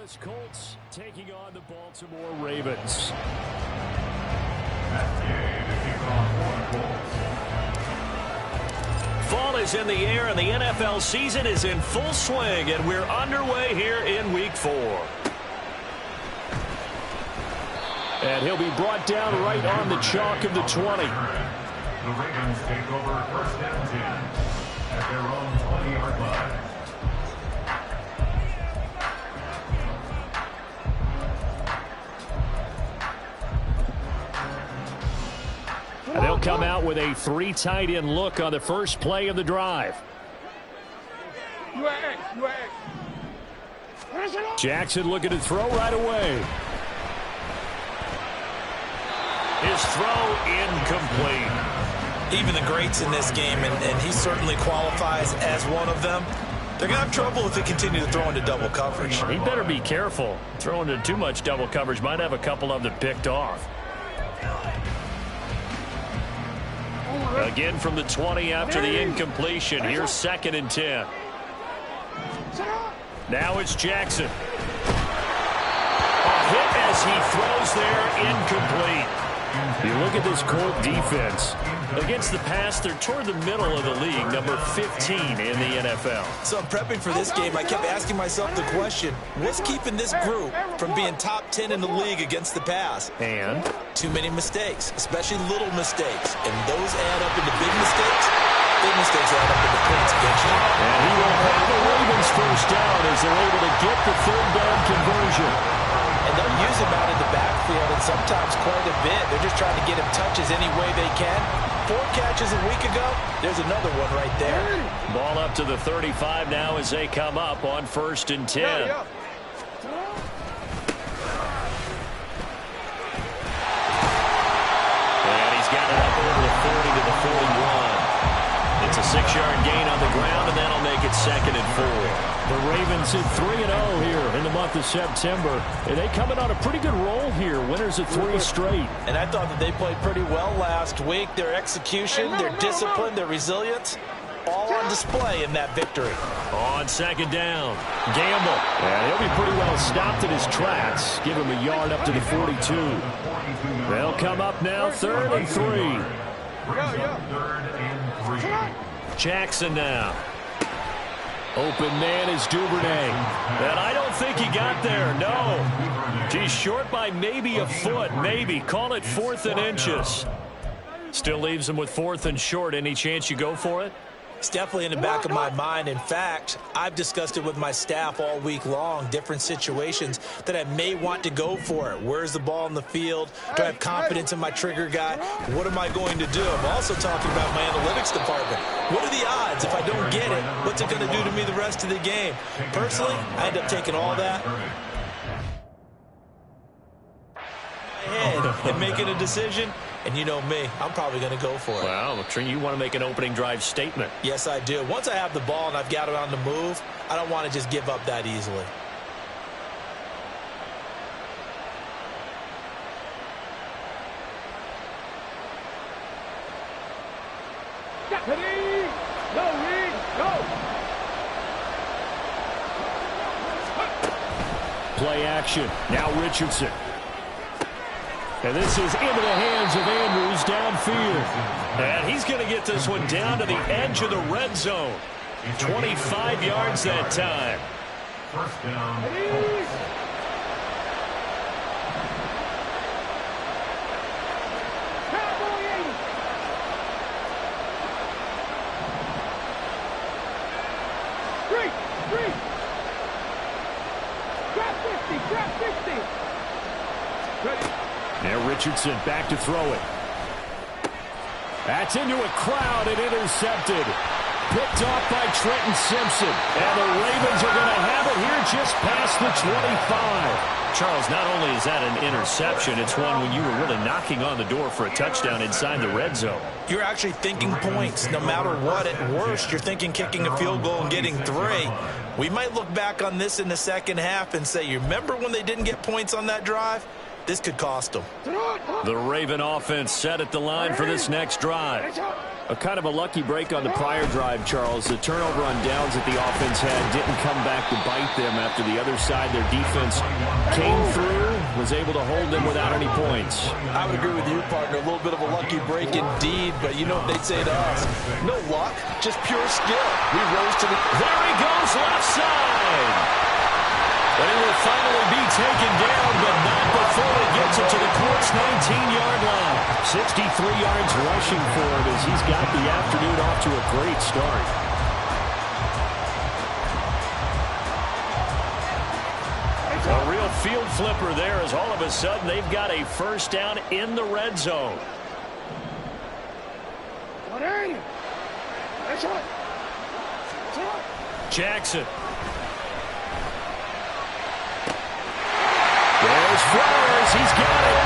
Indianapolis Colts taking on the Baltimore Ravens. Fall is in the air and the NFL season is in full swing, and we're underway here in Week 4. And he'll be brought down right on the chalk of the 20. The Ravens take over first and 10 at their own 20-yard line. And they'll come out with a 3 tight end look on the first play of the drive. Jackson looking to throw right away. His throw incomplete. Even the greats in this game, and he certainly qualifies as one of them, they're going to have trouble if they continue to throw into double coverage. He better be careful. Throwing into too much double coverage might have a couple of them picked off. Again from the 20 after the incompletion. Here's 2nd and 10. Now it's Jackson. A hit as he throws there, incomplete. You look at this Colt defense. Against the pass, they're toward the middle of the league, number 15 in the NFL. So I'm prepping for this game. I kept asking myself the question, what's keeping this group from being top 10 in the league against the pass? And? Too many mistakes, especially little mistakes. And those add up into big mistakes. Big mistakes add up into points against you. And he will have the Ravens first down as they're able to get the 3rd down conversion. And they'll use him out in the backfield, and sometimes quite a bit. They're just trying to get him touches any way they can. 4 catches a week ago. There's another one right there. Ball up to the 35 now as they come up on 1st and 10. And he's got it up over the 40 to the 41. It's a 6-yard gain on the ground, and that'll make it 2nd and 4. The Ravens at 3-0 here in the month of September. And they coming on a pretty good roll here. Winners of 3 straight. And I thought that they played pretty well last week. Their execution, their discipline, their resilience, all on display in that victory. On 2nd down, Gamble. And he'll be pretty well stopped in his tracks. Give him a yard up to the 42. They'll come up now 3rd and 3. Jackson now. Open man is Duvernay. And I don't think he got there, no. He's short by maybe a foot, maybe. Call it 4th and inches. Still leaves him with 4th and short. Any chance you go for it? It's definitely in the back of my mind. In fact, I've discussed it with my staff all week long, different situations that I may want to go for it. Where's the ball in the field? Do I have confidence in my trigger guy? What am I going to do? I'm also talking about my analytics department. What are the odds? If I don't get it, what's it going to do to me the rest of the game? Personally, I end up taking all that and making a decision. And you know me, I'm probably going to go for it. Well, you want to make an opening drive statement. Yes, I do. Once I have the ball and I've got it on the move, I don't want to just give up that easily. Play action. Now Richardson. And this is into the hands of Andrews downfield. And he's going to get this one down to the edge of the red zone. 25 yards that time. First down. Now Richardson back to throw it. That's into a crowd and intercepted. Picked off by Trenton Simpson. And the Ravens are going to have it here just past the 25. Charles, not only is that an interception, it's one when you were really knocking on the door for a touchdown inside the red zone. You're actually thinking points no matter what. At worst, you're thinking kicking a field goal and getting 3. We might look back on this in the second half and say, you remember when they didn't get points on that drive? This could cost them. The Raven offense set at the line for this next drive. A kind of a lucky break on the prior drive, Charles. The turnover on downs that the offense had didn't come back to bite them after the other side. Their defense came through, was able to hold them without any points. I would agree with you, partner. A little bit of a lucky break indeed, but you know what they'd say to us. No luck, just pure skill. We rose to the... There he goes, left side. But he will finally be taken down, but not before it gets it to the Colts' 19-yard line. 63 yards rushing for him as he's got the afternoon off to a great start. A real field flipper there as all of a sudden they've got a first down in the red zone. Jackson. There's Flowers. He's got it.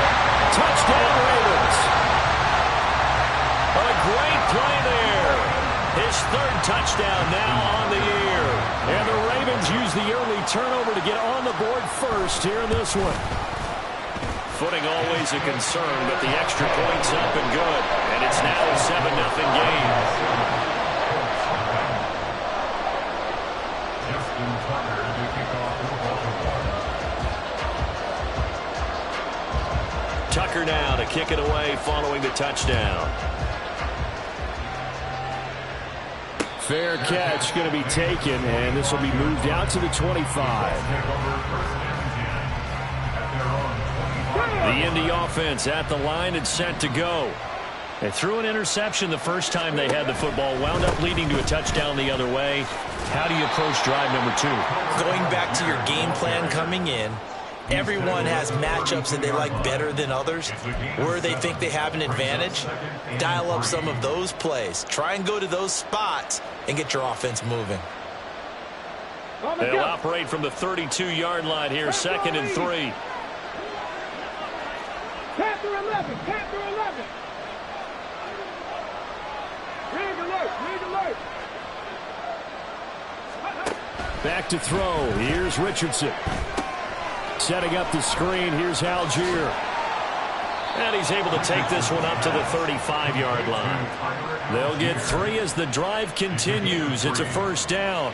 Touchdown, Ravens. A great play there. His third touchdown now on the year. And the Ravens use the early turnover to get on the board first here in this one. Footing always a concern, but the extra point's up and good. And it's now a 7-0 game. Tucker now to kick it away following the touchdown. Fair catch going to be taken, and this will be moved out to the 25. The Indy offense at the line and set to go. They threw an interception the first time they had the football, wound up leading to a touchdown the other way. How do you approach drive number 2? Going back to your game plan coming in, everyone has matchups that they like better than others, where they think they have an advantage. Dial up some of those plays. Try and go to those spots and get your offense moving. They'll operate from the 32-yard line here, 2nd and 3. Panther 11, Panther 11. Rig alert, rig alert. Back to throw. Here's Richardson. Setting up the screen. Here's Algier. And he's able to take this one up to the 35-yard line. They'll get 3 as the drive continues. It's a first down.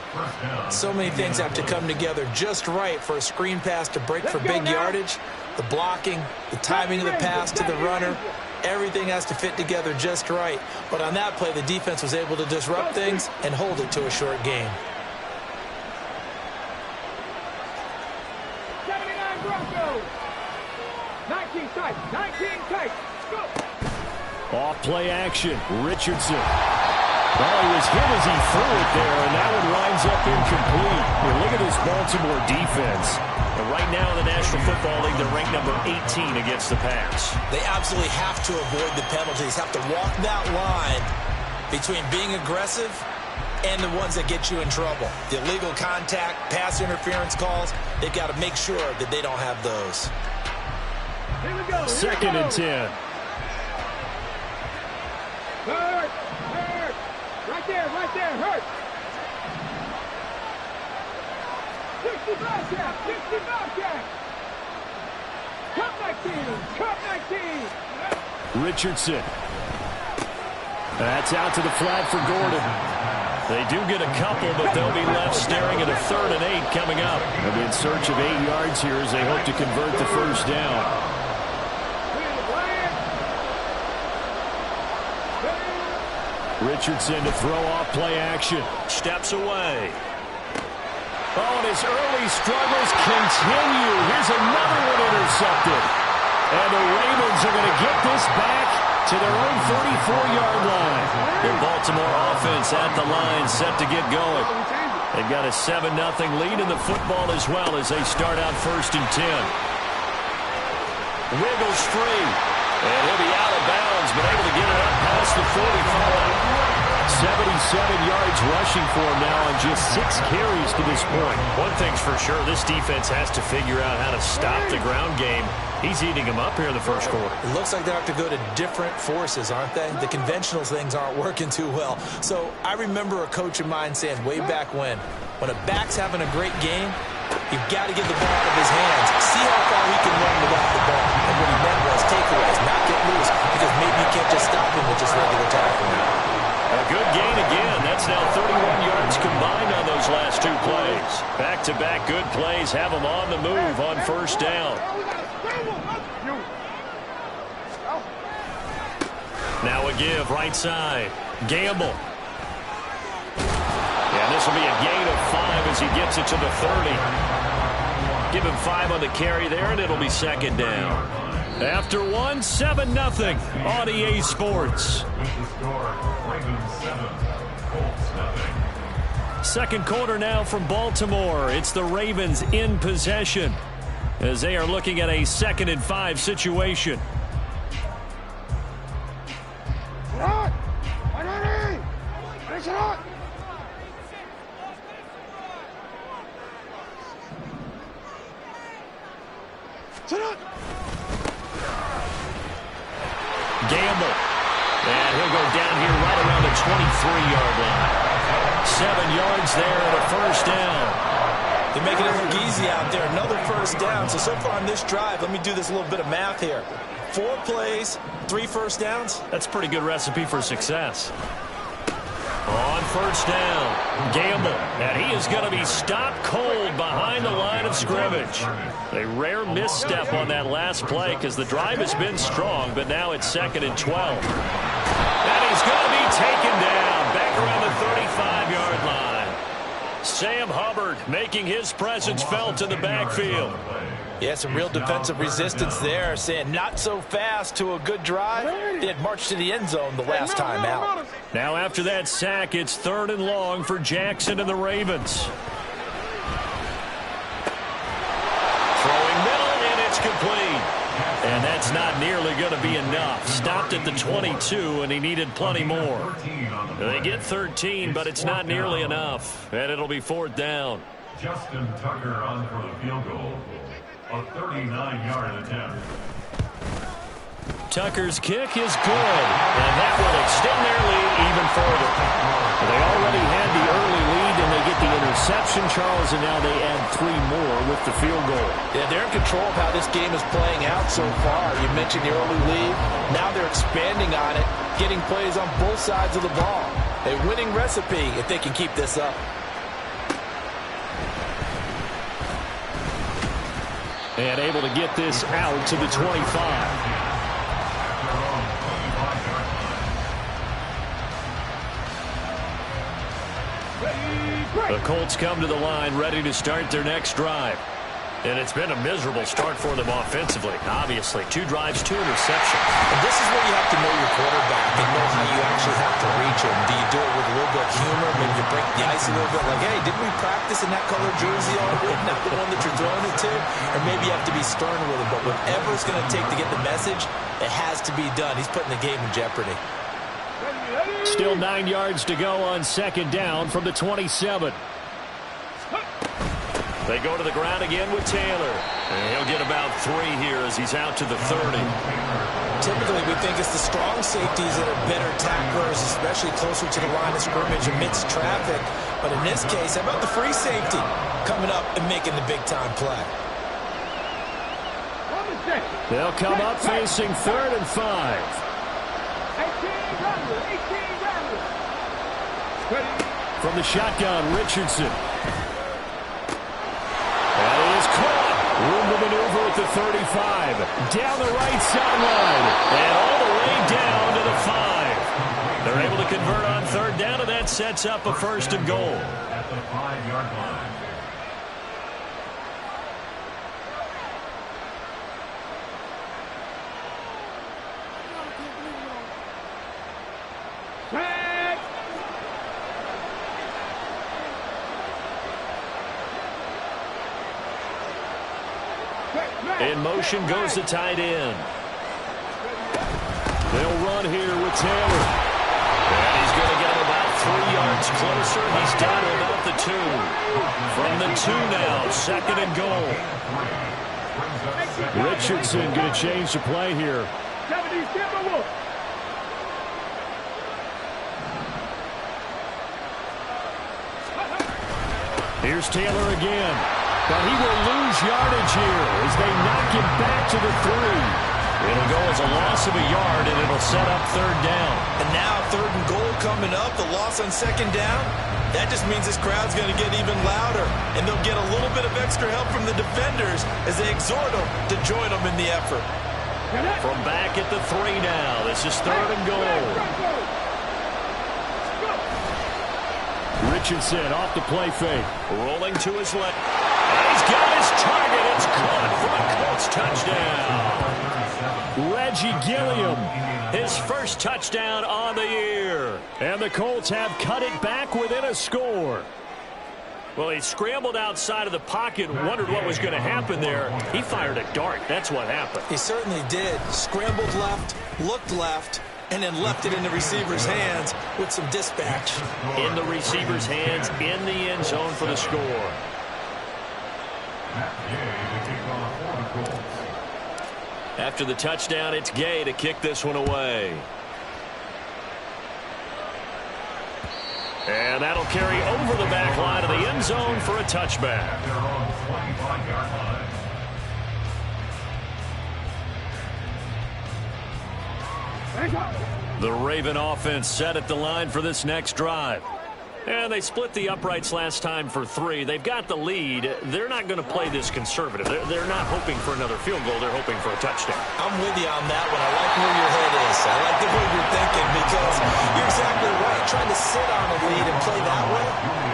So many things have to come together just right for a screen pass to break for big yardage. The blocking, the timing of the pass to the runner, everything has to fit together just right. But on that play, the defense was able to disrupt things and hold it to a short game. Off play action. Richardson. Oh, he was hit as he threw it there, and that one winds up incomplete. Well, look at this Baltimore defense. And right now in the National Football League, they're ranked number 18 against the pass. They absolutely have to avoid the penalties, have to walk that line between being aggressive and the ones that get you in trouble. The illegal contact, pass interference calls, they've got to make sure that they don't have those. Here we go. 2nd and 10. Hurt, hurt. Right there, hurt. 65 cap, 65 cap. Cup 19. Richardson. That's out to the flat for Gordon. They do get a couple, but they'll be left staring at a 3rd and 8 coming up. They'll be in search of 8 yards here as they hope to convert the first down. Richardson to throw off play action. Steps away. Oh, and his early struggles continue. Here's another one intercepted. And the Ravens are going to get this back to their own 34-yard line. The Baltimore offense at the line set to get going. They've got a 7-0 lead in the football as well as they start out 1st and 10. Wiggles free. And he'll be out of bounds, but able to get it up past the 45. 77 yards rushing for him now on just 6 carries to this point. One thing's for sure, this defense has to figure out how to stop the ground game. He's eating them up here in the first quarter. It looks like they have to go to different forces, aren't they? The conventional things aren't working too well. So I remember a coach of mine saying way back when a back's having a great game, you've got to get the ball out of his hands. See how far he can run without the ball. And what he meant was takeaways, not get loose, because maybe you can't just stop him with just regular tackling. A good gain again. That's now 31 yards combined on those last two plays. Back-to-back good plays have them on the move on first down. Now a give right side. Gamble. And this will be a gain of 5 as he gets it to the 30. Give him 5 on the carry there, and it'll be second down. After 1, 7-0 on EA Sports. Second quarter now from Baltimore. It's the Ravens in possession as they are looking at a 2nd and 5 situation. Gamble. And he'll go down here right around the 23-yard line. 7 yards there and a first down. They're making it look easy out there. Another first down. So far on this drive, let me do this little bit of math here. 4 plays, 3 first downs. That's a pretty good recipe for success. On first down, Gamble, and he is going to be stopped cold behind the line of scrimmage. A rare misstep on that last play because the drive has been strong, but now it's 2nd and 12. And he's going to be taken down back around the 35-yard line. Sam Hubbard making his presence felt in the backfield. Yeah, some real defensive resistance there, saying not so fast to a good drive. They had marched to the end zone the last time out. Now after that sack, it's 3rd and long for Jackson and the Ravens. Throwing middle, and it's complete. And that's not nearly going to be enough. Stopped at the 22, and he needed plenty more. They get 13, but it's not nearly enough. And it'll be 4th down. Justin Tucker on for the field goal. A 39-yard attempt. Tucker's kick is good, and that will extend their lead even further. They already had the early lead, and they get the interception, Charles, and now they add 3 more with the field goal. Yeah, they're in control of how this game is playing out so far. You mentioned the early lead. Now they're expanding on it, getting plays on both sides of the ball. A winning recipe if they can keep this up. And able to get this out to the 25. The Colts come to the line ready to start their next drive. And it's been a miserable start for them offensively. Obviously, 2 drives, 2 interceptions. And this is where you have to know your quarterback and know how you actually have to reach him. Do you do it with a little bit of humor? Maybe you break the ice a little bit like, hey, didn't we practice in that color jersey all week? Not the one that you're throwing it to? Or maybe you have to be stern with him. But whatever it's going to take to get the message, it has to be done. He's putting the game in jeopardy. Still 9 yards to go on 2nd down from the 27. They go to the ground again with Taylor. And he'll get about 3 here as he's out to the 30. Typically, we think it's the strong safeties that are better tacklers, especially closer to the line of scrimmage amidst traffic. But in this case, how about the free safety coming up and making the big-time play? They'll come up facing 3rd and 5. From the shotgun, Richardson. That is caught. Room to maneuver at the 35. Down the right sideline. And all the way down to the 5. They're able to convert on 3rd down, and that sets up a 1st and goal. At the 5-yard line. In motion goes the tight end. They'll run here with Taylor. And he's going to get him about 3 yards closer. He's down to about the 2. From the 2 now, 2nd and goal. Richardson going to change the play here. Here's Taylor again. But he will lose yardage here as they knock him back to the 3. It'll go as a loss of a yard, and it'll set up third down. And now 3rd and goal coming up, the loss on 2nd down. That just means this crowd's going to get even louder, and they'll get a little bit of extra help from the defenders as they exhort them to join them in the effort. From back at the 3 now, this is 3rd and goal. Richardson off the play fake. Rolling to his left. And he's got his target. It's caught for a Colts touchdown. Reggie Gilliam, his first touchdown on the year. And the Colts have cut it back within a score. Well, he scrambled outside of the pocket and wondered what was going to happen there. He fired a dart. That's what happened. He certainly did. Scrambled left, looked left, and then left it in the receiver's hands with some dispatch. In the receiver's hands, in the end zone for the score. After the touchdown, it's Gay to kick this one away. And that'll carry over the back line of the end zone for a touchback. The Raven offense set at the line for this next drive. And they split the uprights last time for 3. They've got the lead. They're not going to play this conservative. They're not hoping for another field goal. They're hoping for a touchdown. I'm with you on that one. I like where your head is. I like the way you're thinking because you're exactly right. Trying to sit on a lead and play that way,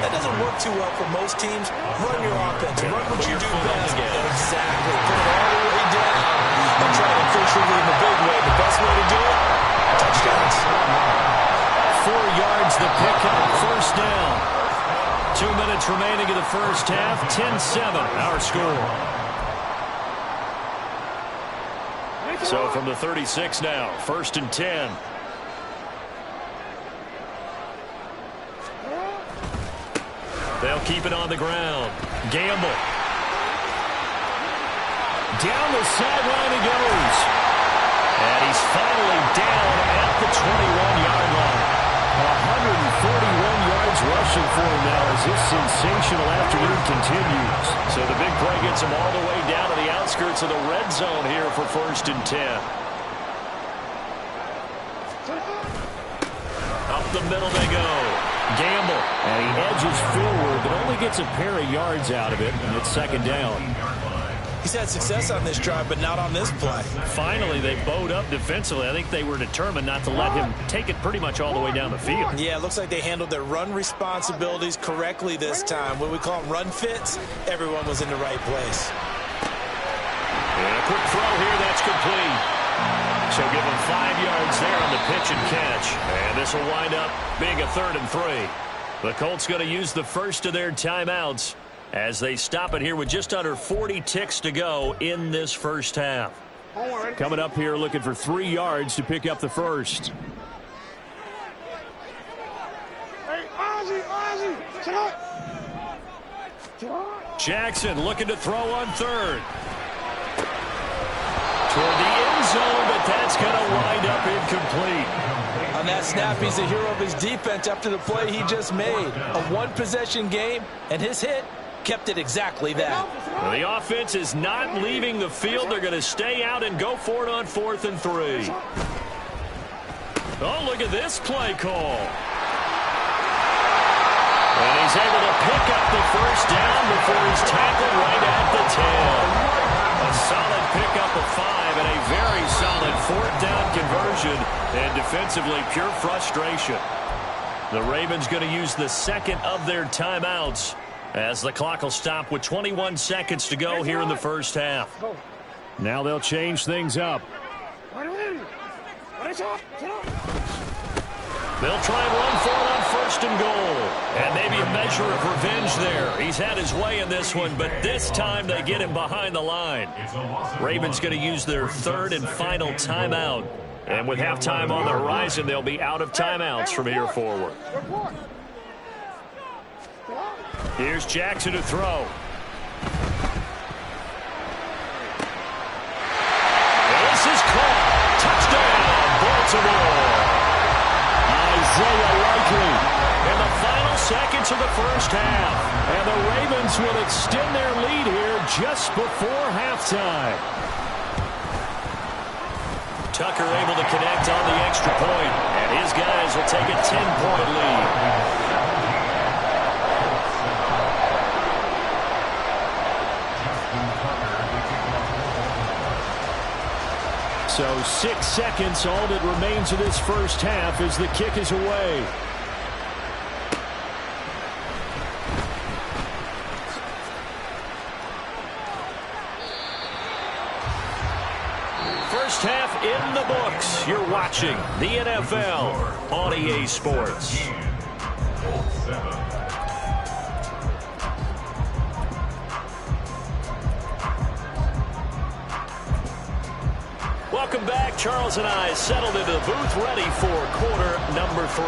that doesn't work too well for most teams. Run your offense. Run what you do best. Exactly. Put it all the way down and try to push your lead in a big way. The best way to do it, touchdowns. 4 yards the pickup, first down. 2 minutes remaining in the first half, 10-7 our score. So from the 36 now, 1st and 10. They'll keep it on the ground. Gamble. Down the sideline he goes. And he's finally down at the 21-yard line. 141 yards rushing for him now as this sensational afternoon continues. So the big play gets him all the way down to the outskirts of the red zone here for 1st and 10. Up the middle they go. Gamble. And he edges forward, but only gets a pair of yards out of it, and it's 2nd down. He's had success on this drive, but not on this play. Finally, they bowed up defensively. I think they were determined not to let him take it pretty much all the way down the field. Yeah, it looks like they handled their run responsibilities correctly this time. When we call them run fits, everyone was in the right place. And a quick throw here, that's complete. So give him 5 yards there on the pitch and catch. And this will wind up being a 3rd and 3. The Colts going to use the first of their timeouts as they stop it here with just under 40 ticks to go in this first half. Coming up here looking for 3 yards to pick up the first. Jackson looking to throw on 3rd. Toward the end zone, but that's going to wind up incomplete. On that snap, he's a hero of his defense after the play he just made. A one-possession game, and his hit kept it exactly that. Well, the offense is not leaving the field. They're going to stay out and go for it on 4th and 3. Oh, look at this play call. And he's able to pick up the first down before he's tackled right at the 10. A solid pickup of 5 and a very solid 4th down conversion. And defensively, pure frustration. The Ravens going to use the second of their timeouts as the clock will stop with 21 seconds to go here in the first half. Now they'll change things up. They'll try and run for it on 1st and goal. And maybe a measure of revenge there. He's had his way in this one, but this time they get him behind the line. Ravens going to use their 3rd and final timeout. And with halftime on the horizon, they'll be out of timeouts from here forward. Here's Jackson to throw. And this is caught. Touchdown, Baltimore. Isaiah Likely in the final seconds of the first half. And the Ravens will extend their lead here just before halftime. Tucker able to connect on the extra point, and his guys will take a 10-point lead. So 6 seconds, all that remains of this first half as the kick is away. First half in the books. You're watching the NFL on EA Sports. Welcome back. Charles and I settled into the booth ready for quarter number 3.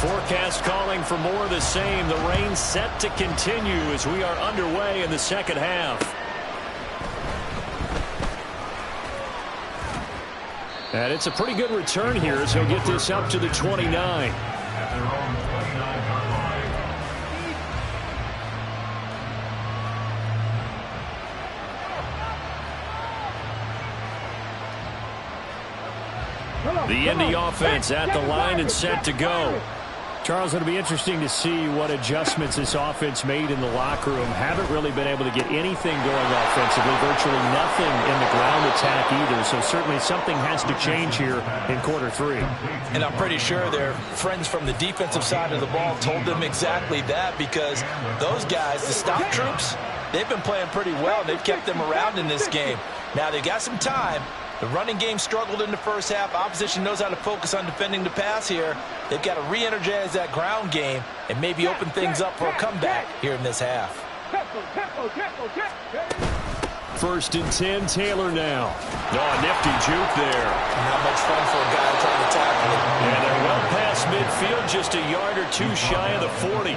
Forecast calling for more of the same. The rain set to continue as we are underway in the second half. And it's a pretty good return here as he'll get this up to the 29. The Indy offense at the line and set to go. Charles, it'll be interesting to see what adjustments this offense made in the locker room. Haven't really been able to get anything going offensively. Virtually nothing in the ground attack either. So certainly something has to change here in quarter 3. And I'm pretty sure their friends from the defensive side of the ball told them exactly that, because those guys, the stop troops, they've been playing pretty well. And they've kept them around in this game. Now they've got some time. The running game struggled in the first half. Opposition knows how to focus on defending the pass here. They've got to re-energize that ground game and maybe open things up for a comeback here in this half. First and 10, Taylor now. Oh, nifty juke there. Not much fun for a guy trying to tackle it. And they're well past midfield, just a yard or two shy of the 40.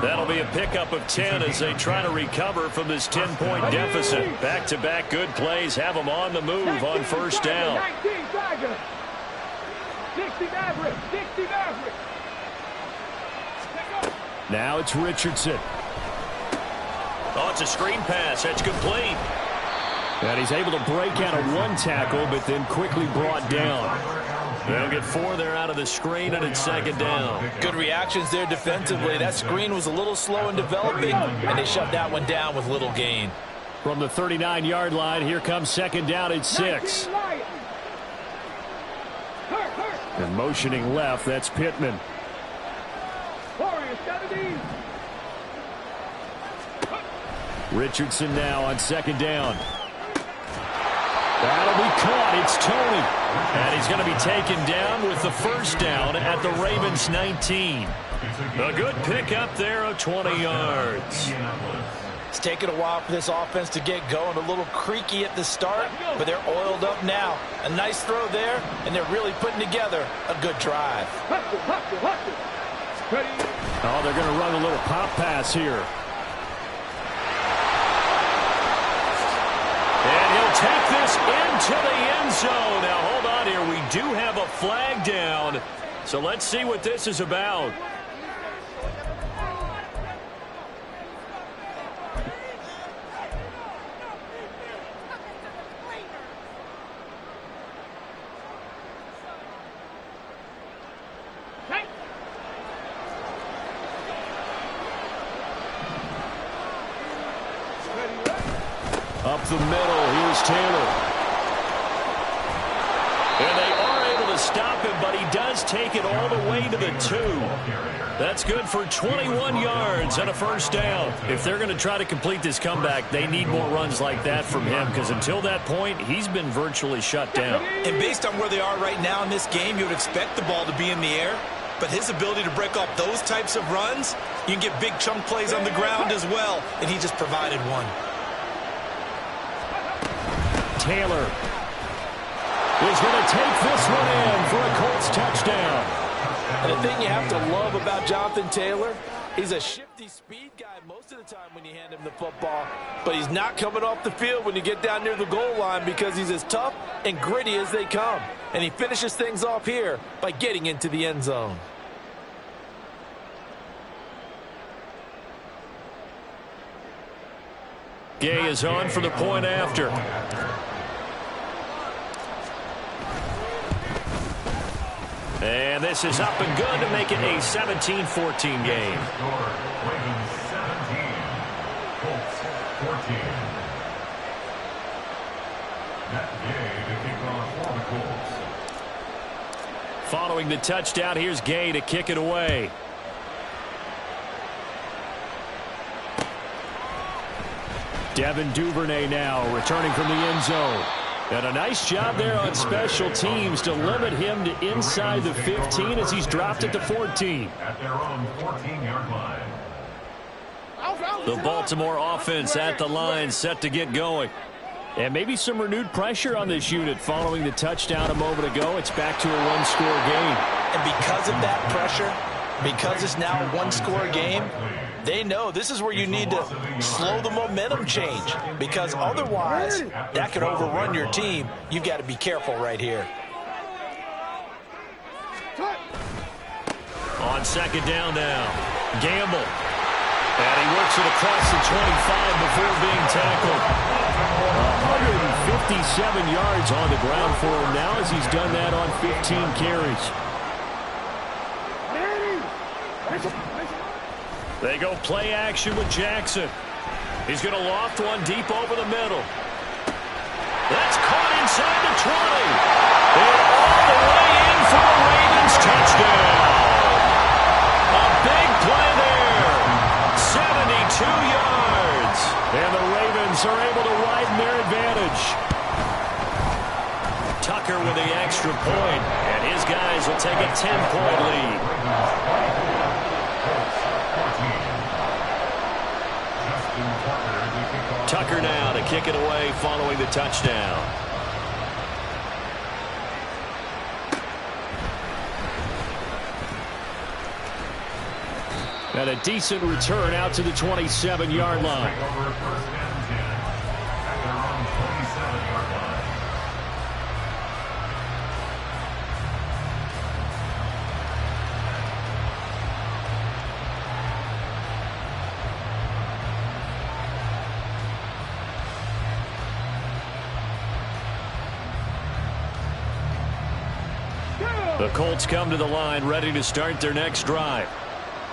That'll be a pickup of 10 as they try to recover from this 10-point deficit. Back-to-back good plays have them on the move on first down. Now it's Richardson. Oh, it's a screen pass. That's complete. And he's able to break out of one tackle, but then quickly brought down. They'll get 4 there out of the screen, and it's second down. Good reactions there defensively. That screen was a little slow in developing, and they shut that one down with little gain. From the 39-yard line, here comes second down at 6. And motioning left, that's Pittman. Richardson now on second down. That'll be caught. It's Tony. And he's going to be taken down with the first down at the Ravens 19. A good pickup there of 20 yards. It's taken a while for this offense to get going. A little creaky at the start, but they're oiled up now. A nice throw there, and they're really putting together a good drive. Oh, they're going to run a little pop pass here. And he'll take this into the end zone. Now, hold on here. We do have a flag down. So let's see what this is about. Up the middle, here's Taylor. And they are able to stop him, but he does take it all the way to the 2. That's good for 21 yards and a first down. If they're going to try to complete this comeback, they need more runs like that from him, because until that point, he's been virtually shut down. And based on where they are right now in this game, you would expect the ball to be in the air. But his ability to break off those types of runs, you can get big chunk plays on the ground as well, and he just provided one. Taylor is going to take this one in for a Colts touchdown. And the thing you have to love about Jonathan Taylor, he's a shifty speed guy most of the time when you hand him the football, but he's not coming off the field when you get down near the goal line because he's as tough and gritty as they come. And he finishes things off here by getting into the end zone. Gay is on for the point after. And this is up and good to make it a 17-14 game. Ravens 17, Colts 14. Matt Gay to kick off for the Colts. Following the touchdown, here's Gay to kick it away. Devin Duvernay now returning from the end zone. And a nice job there on special teams to limit him to inside the 15 as he's dropped it to 14. At their own 14-yard line. The Baltimore offense at the line set to get going. And maybe some renewed pressure on this unit following the touchdown a moment ago. It's back to a one-score game. And because of that pressure, because it's now a one-score game, they know this is where you need to slow the momentum change, because otherwise that could overrun your team. You've got to be careful right here. On second down now, Gamble. And he works it across the 25 before being tackled. 157 yards on the ground for him now as he's done that on 15 carries. They go play action with Jackson. He's going to loft one deep over the middle. That's caught inside the 20. And all the way in for the Ravens touchdown. A big play there. 72 yards. And the Ravens are able to widen their advantage. Tucker with the extra point. And his guys will take a 10-point lead. Tucker now to kick it away following the touchdown. And a decent return out to the 27-yard line. The Colts come to the line ready to start their next drive.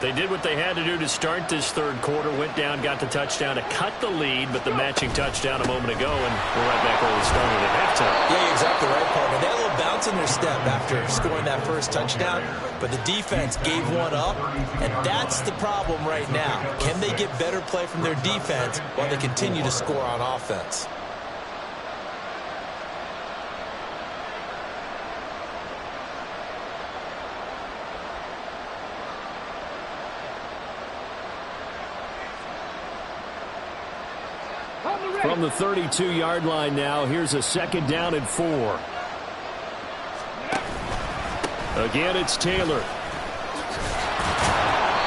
They did what they had to do to start this third quarter, went down, got the touchdown to cut the lead, but the matching touchdown a moment ago, and we're right back where we started at halftime. Yeah, you're exactly right, partner. They had a little bounce in their step after scoring that first touchdown, but the defense gave one up, and that's the problem right now. Can they get better play from their defense while they continue to score on offense? From the 32-yard line now, here's a second down and 4. Again, it's Taylor.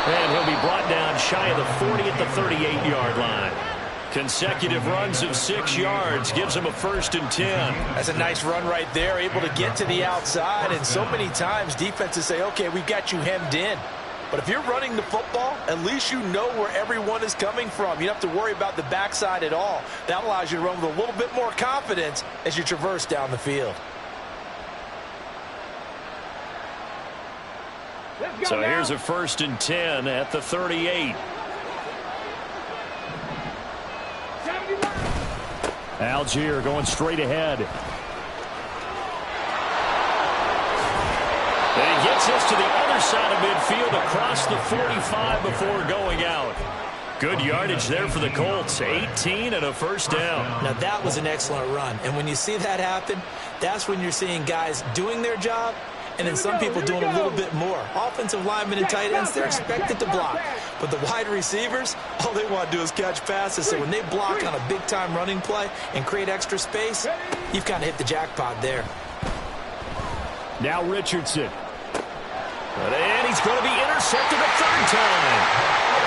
And he'll be brought down shy of the 40 at the 38-yard line. Consecutive runs of 6 yards gives him a 1st and 10. That's a nice run right there, able to get to the outside, and so many times defenses say, okay, we've got you hemmed in. But if you're running the football, at least you know where everyone is coming from. You don't have to worry about the backside at all. That allows you to run with a little bit more confidence as you traverse down the field. So here's a 1st and 10 at the 38. Algier going straight ahead. And he gets us to the other side of midfield across the 45 before going out. Good yardage there for the Colts. 18 and a 1st down. Now that was an excellent run. And when you see that happen, that's when you're seeing guys doing their job and then some people doing a little bit more. Offensive linemen and tight ends, they're expected to block. But the wide receivers, all they want to do is catch passes. So when they block on a big-time running play and create extra space, you've kind of hit the jackpot there. Now Richardson. And he's going to be intercepted a 3rd time.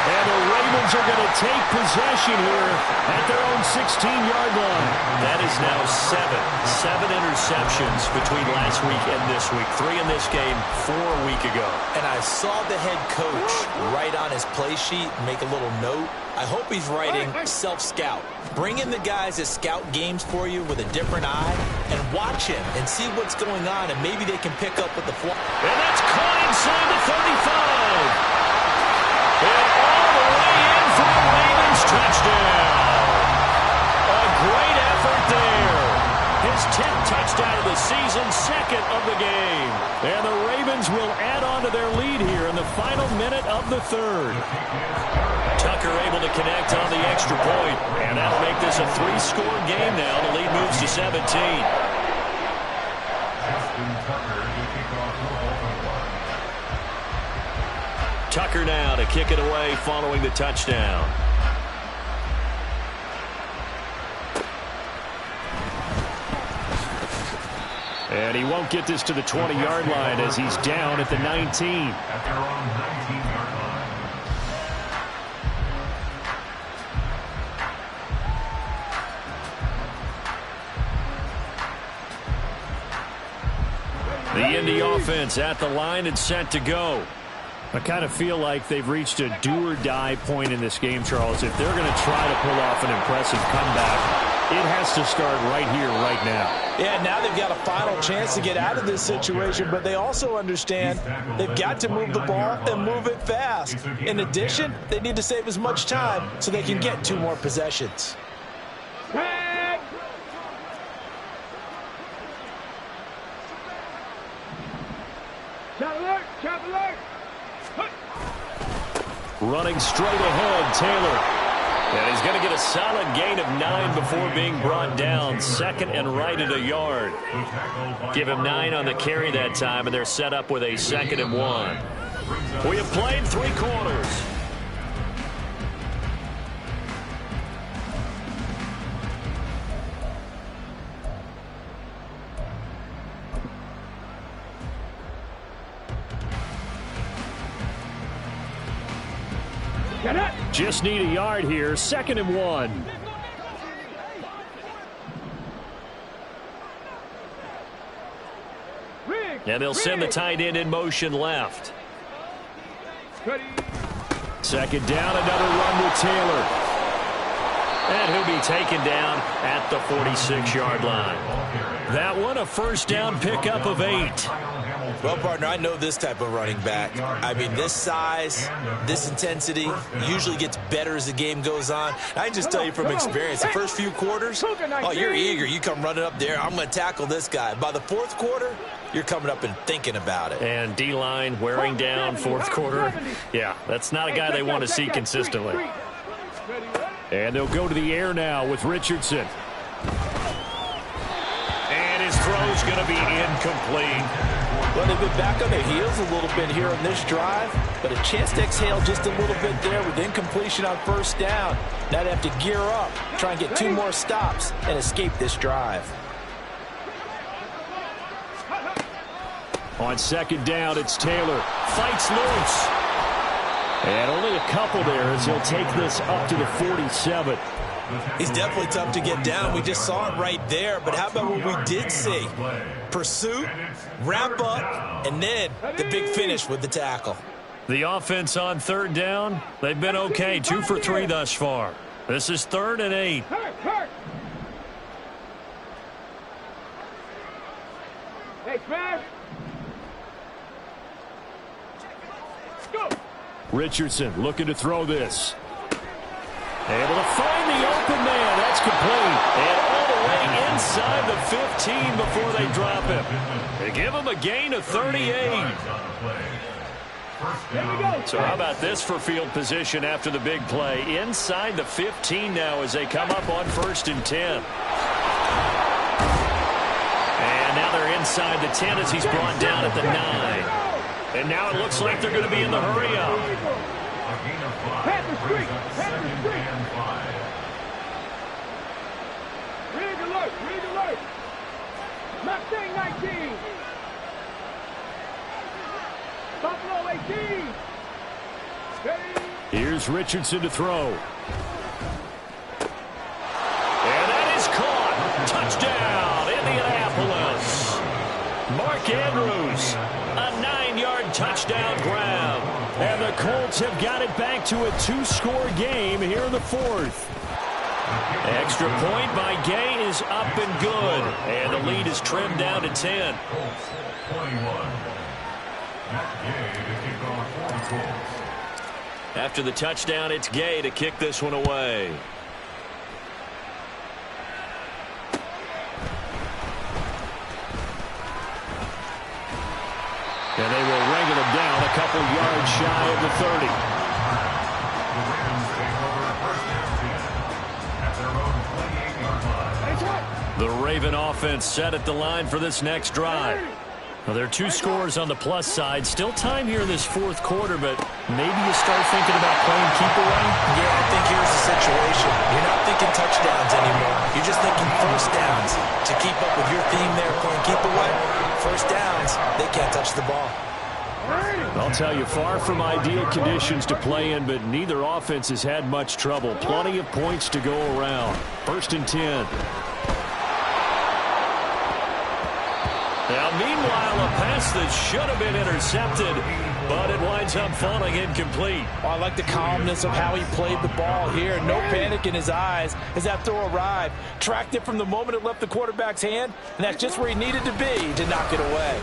And the Ravens are going to take possession here at their own 16-yard line. That is now seven interceptions between last week and this week. 3 in this game, 4 a week ago. And I saw the head coach write on his play sheet, make a little note. I hope he's writing self-scout. Bring in the guys that scout games for you with a different eye and watch him and see what's going on, and maybe they can pick up with the fly. And that's caught inside the 35. And all the way in for the Ravens touchdown. A great effort there. His 10th touchdown of the season, 2nd of the game. And the Ravens will add on to their lead here in the final minute of the 3rd. Tucker able to connect on the extra point. And that'll make this a 3-score game now. The lead moves to 17. Tucker now to kick it away following the touchdown. And he won't get this to the 20-yard line as he's down at the 19. At their own 19-yard line. The Indy offense at the line and set to go. I kind of feel like they've reached a do-or-die point in this game, Charles. If they're going to try to pull off an impressive comeback, it has to start right here, right now. Yeah, now they've got a final chance to get out of this situation, but they also understand they've got to move the ball and move it fast. In addition, they need to save as much time so they can get 2 more possessions. Chop alert! Running straight ahead, Taylor. And he's going to get a solid gain of 9 before being brought down. 2nd and right at a yard. Give him 9 on the carry that time, and they're set up with a 2nd and 1. We have played 3 quarters. Just need a yard here. 2nd and 1. And they'll send the tight end in motion left. 2nd down, another run with Taylor. And he'll be taken down at the 46-yard line. That one, a 1st down pickup of 8. Well, partner, I know this type of running back. I mean, this size, this intensity usually gets better as the game goes on. I can just tell you from experience, the first few quarters, oh, you're eager. You come running up there, I'm going to tackle this guy. By the 4th quarter, you're coming up and thinking about it. And D-line wearing down 4th quarter. Yeah, that's not a guy they want to see consistently. And they'll go to the air now with Richardson. And his throw's going to be incomplete. Well, they've been back on their heels a little bit here on this drive, but a chance to exhale just a little bit there with incompletion on 1st down. Now they have to gear up, try and get 2 more stops, and escape this drive. On 2nd down, it's Taylor. Fights loose. And only a couple there as he'll take this up to the 47. He's definitely tough to get down. We just saw it right there. But how about what we did see? Pursuit, wrap up, and then the big finish with the tackle. The offense on 3rd down, they've been okay. 2 for 3 thus far. This is 3rd and 8. Hey, Smash! Go! Richardson looking to throw this. Able to find the open man. That's complete. And all the way inside the 15 before they drop him. They give him a gain of 38. So how about this for field position after the big play? Inside the 15 now as they come up on 1st and 10. And now they're inside the 10 as he's brought down at the 9. And now it looks like they're going to be in the hurry-up. Rig alert! Rig alert! Mustang 19! Buffalo 18! Ready! Here's Richardson to throw. And that is caught. Touchdown, Indianapolis. Mark Andrews, a 9-yard touchdown grab. And the Colts have got it back to a 2-score game here in the fourth. Extra point by Gay is up and good. And the lead is trimmed down to 10. Colts 21. Matt Gay to kick off for the Colts. After the touchdown, it's Gay to kick this one away. And they will wrangle him down a couple yards shy of the 30. The Ravens take over first down 10 at their own 28-yard line. The Raven offense set at the line for this next drive. Well, there are 2 scores on the plus side. Still time here in this fourth quarter, but maybe you start thinking about playing keep away? Yeah, I think here's the situation. You're not thinking touchdowns anymore. You're just thinking first downs. To keep up with your theme there, playing keep away, first downs, they can't touch the ball. I'll tell you, far from ideal conditions to play in, but neither offense has had much trouble. Plenty of points to go around. First and 10. Now, meanwhile, a pass that should have been intercepted, but it winds up falling incomplete. Oh, I like the calmness of how he played the ball here. No panic in his eyes as that throw arrived. Tracked it from the moment it left the quarterback's hand, and that's just where he needed to be to knock it away.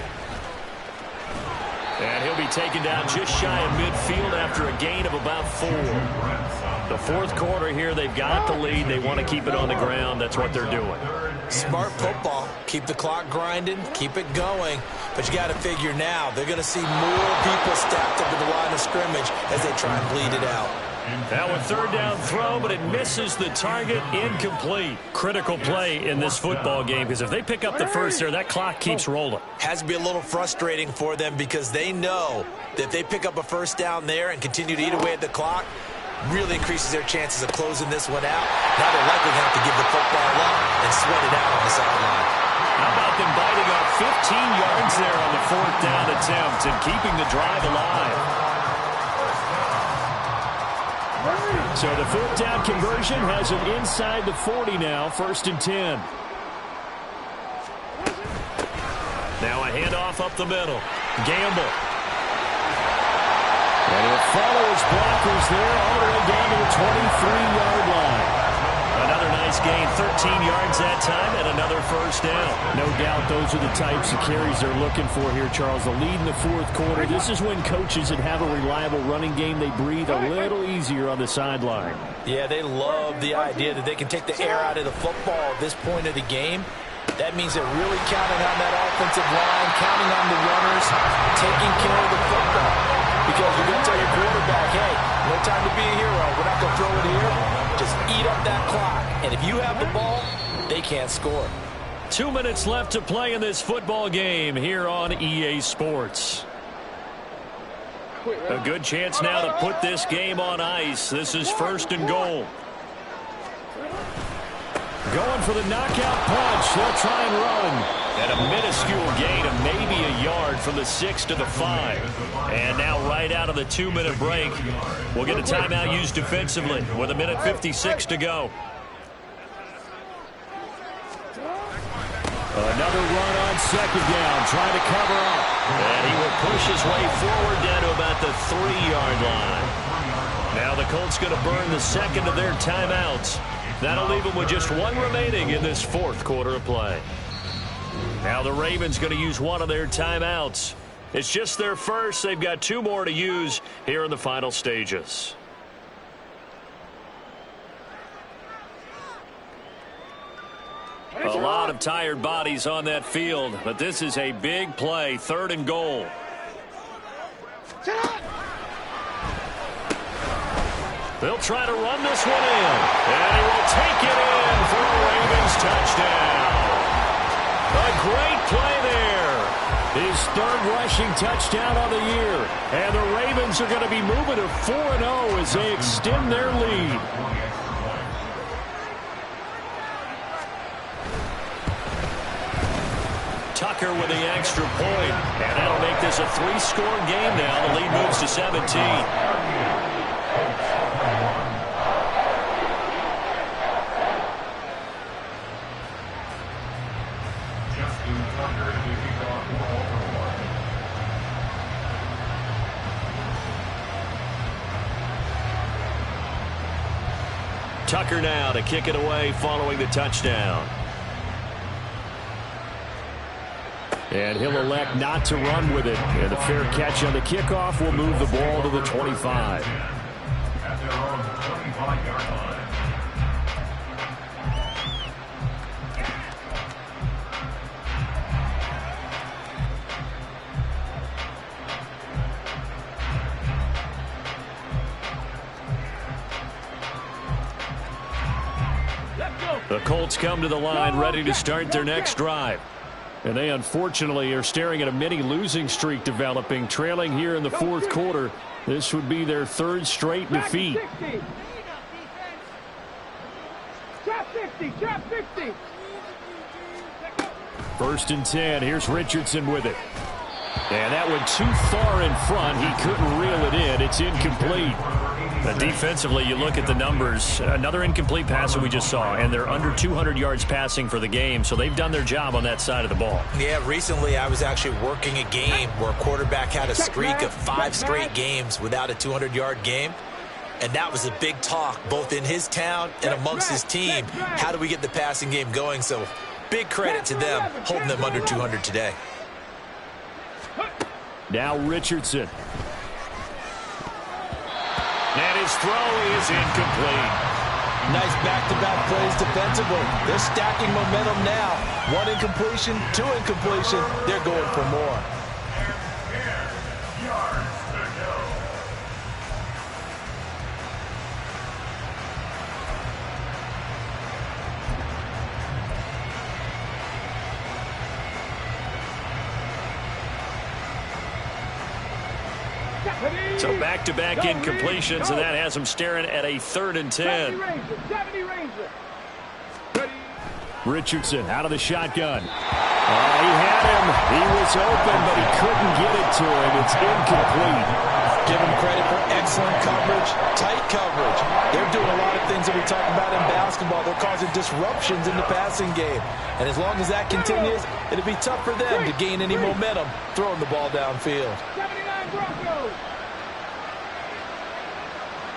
And he'll be taken down just shy of midfield after a gain of about 4. The fourth quarter here, they've got the lead. They want to keep it on the ground. That's what they're doing. Smart football. Keep the clock grinding. Keep it going. But you got to figure now, they're going to see more people stacked up at the line of scrimmage as they try and bleed it out. Now a third down throw, but it misses the target. Incomplete. Critical play in this football game, because if they pick up the first there, that clock keeps rolling. Has to be a little frustrating for them because they know that if they pick up a first down there and continue to eat away at the clock, really increases their chances of closing this one out. Now they're likely going to have to give the football up and sweat it out on the sideline. How about them biting off 15 yards there on the fourth down attempt and keeping the drive alive? So the fourth down conversion has them inside the 40 now, first and 10. Now a handoff up the middle. Gamble. And he'll follow his blockers there all the way down to the 23-yard line. Another nice gain, 13 yards that time, and another first down. No doubt those are the types of carries they're looking for here, Charles. The lead in the fourth quarter. This is when coaches that have a reliable running game, they breathe a little easier on the sideline. Yeah, they love the idea that they can take the air out of the football at this point of the game. That means they're really counting on that offensive line, counting on the runners, taking care of the football. Because you're going to tell your quarterback, hey, no time to be a hero. We're not going to throw it here. Just eat up that clock. And if you have the ball, they can't score. 2 minutes left to play in this football game here on EA Sports. A good chance now to put this game on ice. This is first and goal. Going for the knockout punch. They'll try and run. And a minuscule gain of maybe a yard from the 6 to the 5. And now right out of the 2-minute break, we'll get a timeout used defensively with 1:56 to go. Another run on second down, trying to cover up. And he will push his way forward down to about the 3-yard line. Now the Colts going to burn the second of their timeouts. That'll leave them with just one remaining in this fourth quarter of play. Now the Ravens going to use one of their timeouts. It's just their first. They've got 2 more to use here in the final stages. A lot of tired bodies on that field, but this is a big play, 3rd and goal. They'll try to run this one in, and he will take it in for a Ravens touchdown. A great play there. His 3rd rushing touchdown of the year. And the Ravens are going to be moving to 4-0 as they extend their lead. Tucker with the extra point. And that'll make this a 3-score game now. The lead moves to 17. Tucker now to kick it away following the touchdown. And he'll elect not to run with it. And a fair catch on the kickoff will move the ball to the 25. At their own 25-yard line. The Colts come to the line ready to start their next drive. And they unfortunately are staring at a mini losing streak developing, trailing here in the fourth quarter. This would be their third straight defeat. Trap 50, trap 50. First and 10. Here's Richardson with it. And that went too far in front. He couldn't reel it in. It's incomplete. Defensively, you look at the numbers. Another incomplete pass that we just saw, and they're under 200 yards passing for the game, so they've done their job on that side of the ball. Yeah, recently I was actually working a game where a quarterback had a streak of 5 straight games without a 200-yard game, and that was a big talk both in his town and amongst his team. How do we get the passing game going? So big credit to them holding them under 200 today. Now Richardson. And his throw is incomplete. Nice back-to-back plays defensively. They're stacking momentum now. 1 incompletion, 2 incompletion. They're going for more. So back-to-back incompletions, and that has him staring at a 3rd and 10. Richardson out of the shotgun. He had him. He was open, but he couldn't get it to him. It's incomplete. Give him credit for excellent coverage, tight coverage. They're doing a lot of things that we talk about in basketball. They're causing disruptions in the passing game. And as long as that continues, it'll be tough for them to gain any momentum throwing the ball downfield. 79 Broncos.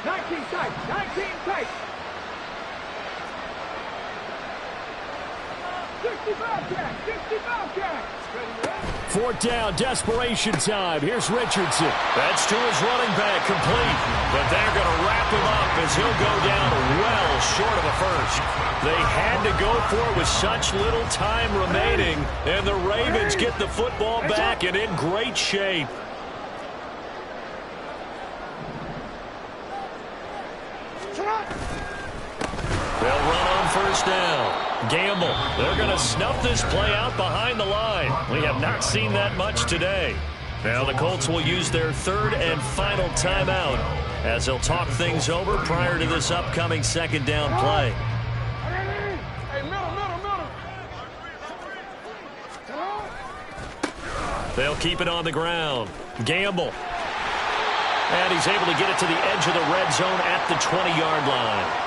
19 tight, 19 tight. 65 catch, 65 catch. 4th down, desperation time. Here's Richardson. That's to his running back, complete. But they're going to wrap him up as he'll go down well short of a first. They had to go for it with such little time remaining, and the Ravens get the football back and in great shape. They'll run on 1st down. Gamble. They're going to snuff this play out behind the line. We have not seen that much today. Now the Colts will use their 3rd and final timeout as they'll talk things over prior to this upcoming 2nd down play. They'll keep it on the ground. Gamble. And he's able to get it to the edge of the red zone at the 20-yard line.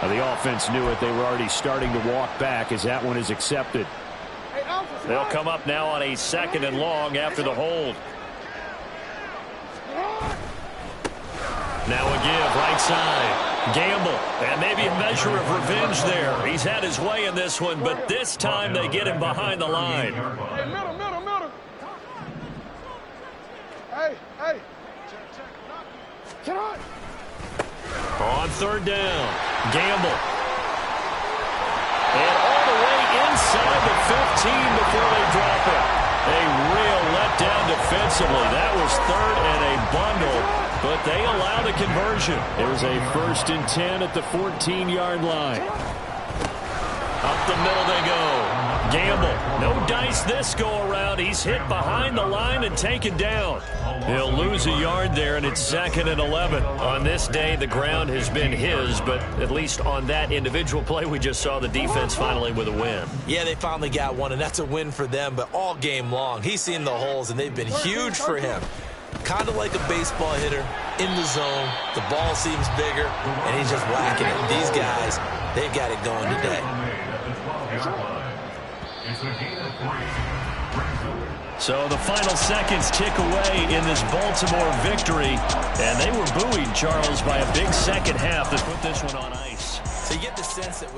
Now the offense knew it. They were already starting to walk back as that one is accepted. They'll come up now on a 2nd and long after the hold. Now a give, right side. Gamble. And maybe a measure of revenge there. He's had his way in this one, but this time they get him behind the line. Hey, middle. Hey. Check. On 3rd down, Gamble. And all the way inside the 15 before they drop it. A real letdown defensively. That was 3rd and a bundle, but they allow the conversion. There's a 1st and 10 at the 14-yard line. Up the middle they go. Gamble. No dice this go-around. He's hit behind the line and taken down. He'll lose a yard there, and it's 2nd and 11. On this day, the ground has been his, but at least on that individual play, we just saw the defense finally with a win. Yeah, they finally got one, and that's a win for them, but all game long, he's seen the holes, and they've been huge for him. Kind of like a baseball hitter in the zone. The ball seems bigger, and he's just whacking it. These guys, they've got it going today. So the final seconds tick away in this Baltimore victory, and they were buoyed, Charles, by a big second half that put this one on ice. So you get the sense that when